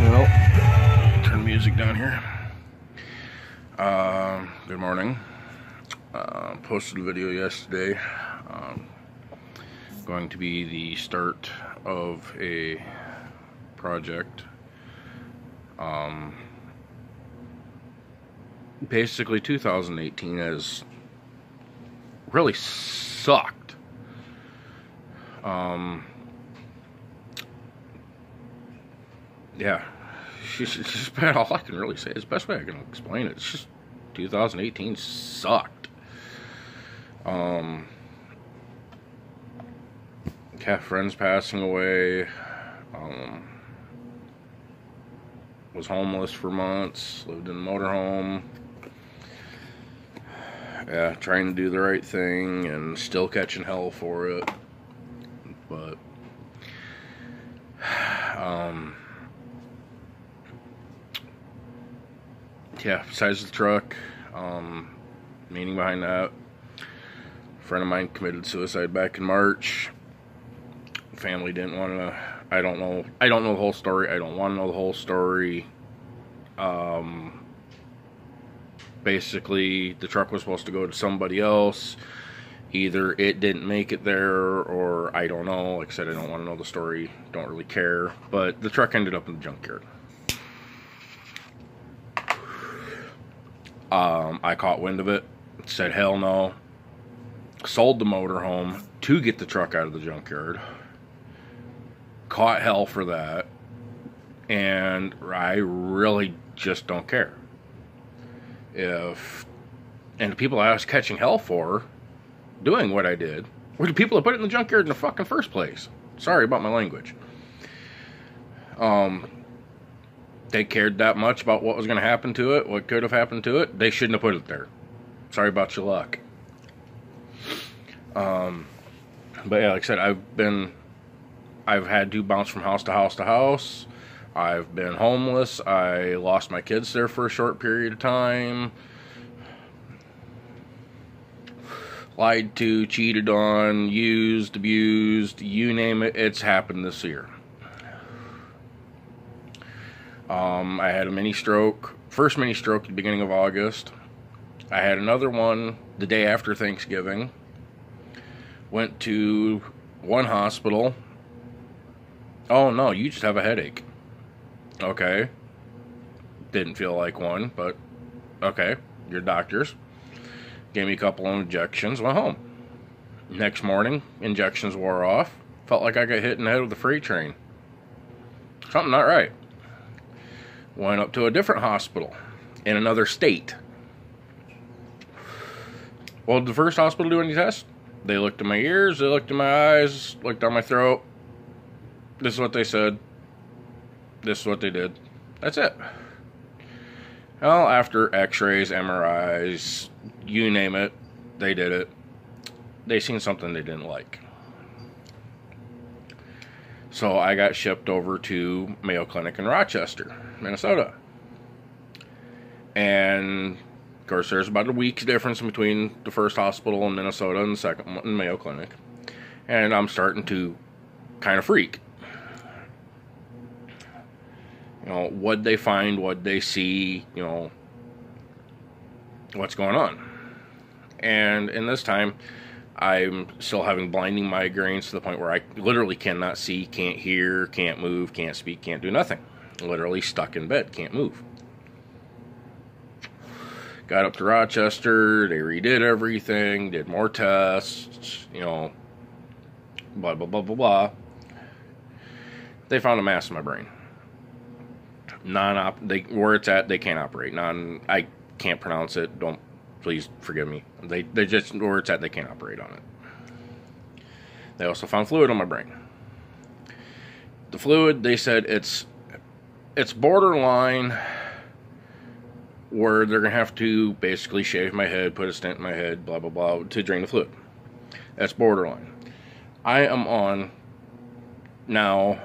Well, turn the music down here. Good morning. Posted a video yesterday. Going to be the start of a project. Basically, 2018 has really sucked. Yeah, it's just bad. All I can really say is the best way I can explain it. It's just 2018 sucked. Yeah, friends passing away. Was homeless for months. Lived in a motorhome. Yeah, trying to do the right thing and still catching hell for it. But yeah, besides the truck, meaning behind that, a friend of mine committed suicide back in March. Family didn't want to. I don't know the whole story. I don't want to know the whole story. Basically, the truck was supposed to go to somebody else. Either it didn't make it there, or I don't know. Like I said, I don't want to know the story. Don't really care. But the truck ended up in the junkyard. I caught wind of it. Said hell no. Sold the motorhome to get the truck out of the junkyard. Caught hell for that. And I really just don't care. And the people I was catching hell for doing what I did were the people that put it in the junkyard in the fucking first place. Sorry about my language. They cared that much about what was going to happen to it, what could have happened to it. They shouldn't have put it there. Sorry about your luck. But yeah, like I said, I've had to bounce from house to house to house. I've been homeless. I lost my kids there for a short period of time. Lied to, cheated on, used, abused, you name it, it's happened this year. I had a mini stroke, first mini stroke at the beginning of August. I had another one the day after Thanksgiving. Went to one hospital. Oh no, you just have a headache. Okay. Didn't feel like one, but okay. Your doctors gave me a couple of injections, went home. Next morning, injections wore off. Felt like I got hit in the head with a freight train. Something not right. Went up to a different hospital in another state. Well, did the first hospital do any tests? They looked at my ears, they looked at my eyes, looked down my throat. This is what they said. This is what they did. That's it. Well, after x-rays, MRIs, you name it, they did it. They seen something they didn't like. So I got shipped over to Mayo Clinic in Rochester, Minnesota. And, of course, there's about a week's difference between the first hospital in Minnesota and the second one in Mayo Clinic. And I'm starting to kind of freak. You know, what'd they find, what'd they see, you know, what's going on. And in this time, I'm still having blinding migraines to the point where I literally cannot see, can't hear, can't move, can't speak, can't do nothing. Literally stuck in bed, can't move. Got up to Rochester, they redid everything, did more tests, you know, blah, blah, blah, blah, blah. They found a mass in my brain. Where it's at, they can't operate. I can't pronounce it. Please forgive me. They just, where it's at, they can't operate on it. They also found fluid on my brain. The fluid, they said it's borderline where they're going to have to basically shave my head, put a stent in my head, blah, blah, blah, to drain the fluid. That's borderline. I am on now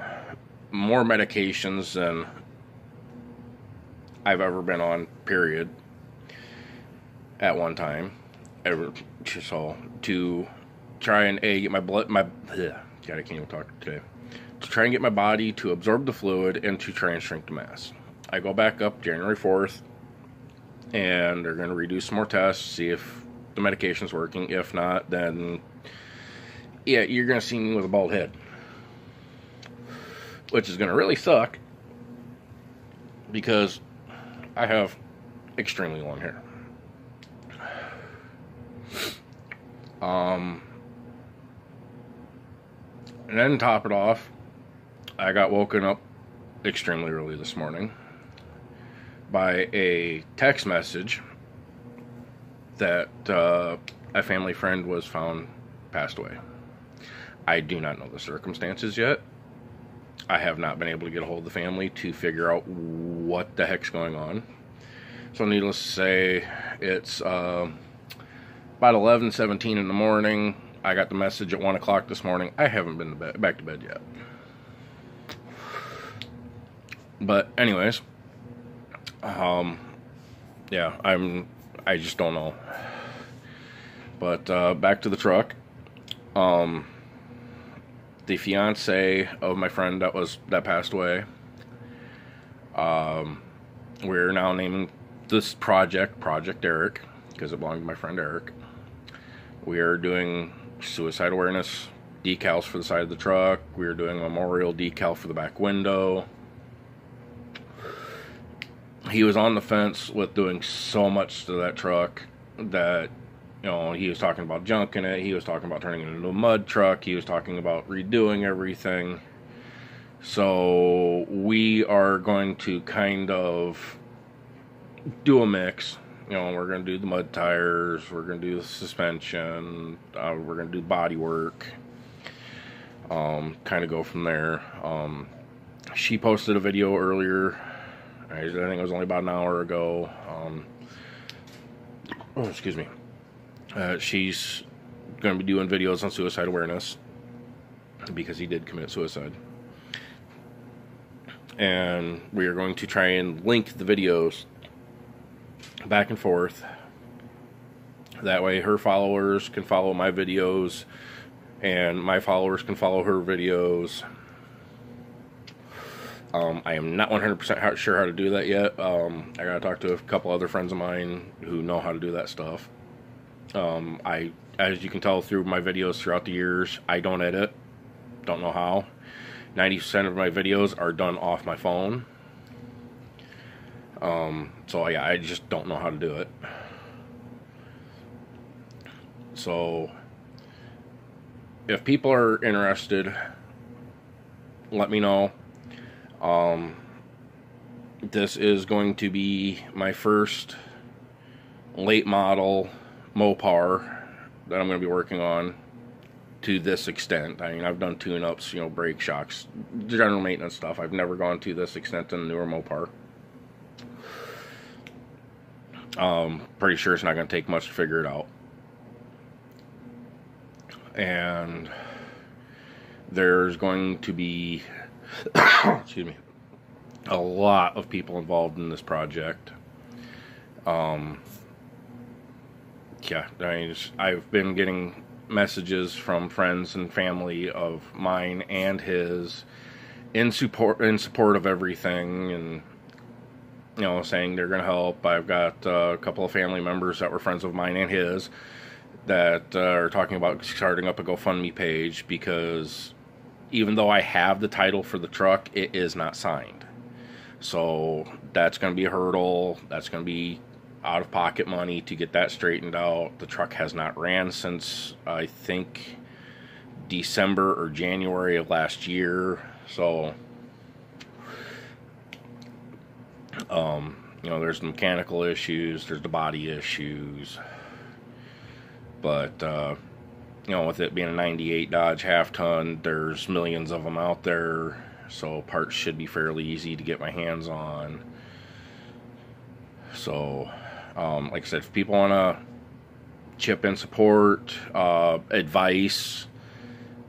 more medications than I've ever been on, period, at one time. So, to try and get my blood, God, I can't even talk today. to try and get my body to absorb the fluid and to try and shrink the mass. I go back up January 4th, and they're going to redo some more tests, see if the medication's working. If not, then yeah, you're going to see me with a bald head, which is going to really suck because I have extremely long hair. And then top it off, I got woken up extremely early this morning by a text message that a family friend was found passed away. I do not know the circumstances yet. I have not been able to get a hold of the family to figure out what the heck's going on. So needless to say, it's about 11:17 in the morning. I got the message at 1 o'clock this morning. I haven't been back to bed yet. But anyways, yeah, I just don't know. But back to the truck. The fiance of my friend that passed away. We're now naming this Project Eric, because it belonged to my friend Eric. We are doing suicide awareness decals for the side of the truck. We are doing a memorial decal for the back window. He was on the fence with doing so much to that truck that, you know, he was talking about junking it. He was talking about turning it into a mud truck. He was talking about redoing everything. So we are going to kind of do a mix. You know, we're going to do the mud tires, we're going to do the suspension, we're going to do body work, kind of go from there. She posted a video earlier, I think it was only about an hour ago. Excuse me. She's going to be doing videos on suicide awareness, because he did commit suicide. And we are going to try and link the videos back and forth. That way her followers can follow my videos and my followers can follow her videos. I am not 100% sure how to do that yet. I gotta talk to a couple other friends of mine who know how to do that stuff. As you can tell through my videos throughout the years, I don't edit. Don't know how. 90% of my videos are done off my phone. So yeah, I just don't know how to do it. So if people are interested, let me know. This is going to be my first late model Mopar that I'm going to be working on to this extent. I mean, I've done tune-ups, you know, brake shocks, general maintenance stuff. I've never gone to this extent in a newer Mopar. Pretty sure it's not going to take much to figure it out. And there's going to be excuse me, a lot of people involved in this project. Yeah, I mean, I've been getting messages from friends and family of mine and his in support of everything, and you know, saying they're going to help. I've got a couple of family members that were friends of mine and his that are talking about starting up a GoFundMe page, because even though I have the title for the truck, it is not signed. So that's going to be a hurdle. That's going to be out-of-pocket money to get that straightened out. The truck has not ran since, I think, December or January of last year. So, you know, there's the mechanical issues, there's the body issues. But, you know, with it being a 98 Dodge half-ton, there's millions of them out there, so parts should be fairly easy to get my hands on. So, like I said, if people want to chip in support, advice,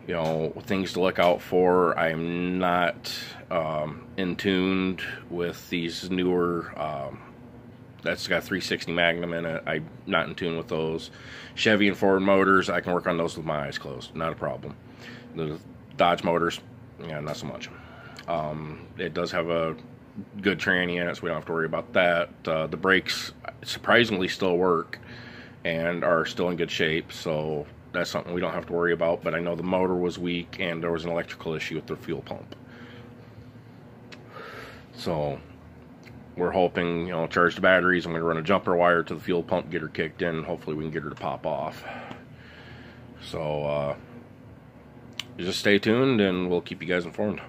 you know, things to look out for, I'm not in tuned with these newer, that's got 360 Magnum in it. I'm not in tune with those. Chevy and Ford motors, I can work on those with my eyes closed. Not a problem. The Dodge motors, Yeah, not so much. It does have a good tranny in it, so we don't have to worry about that. The brakes surprisingly still work and are still in good shape, so that's something we don't have to worry about. But I know the motor was weak and there was an electrical issue with the fuel pump. So we're hoping, charge the batteries. I'm going to run a jumper wire to the fuel pump, get her kicked in. Hopefully we can get her to pop off. So just stay tuned and we'll keep you guys informed.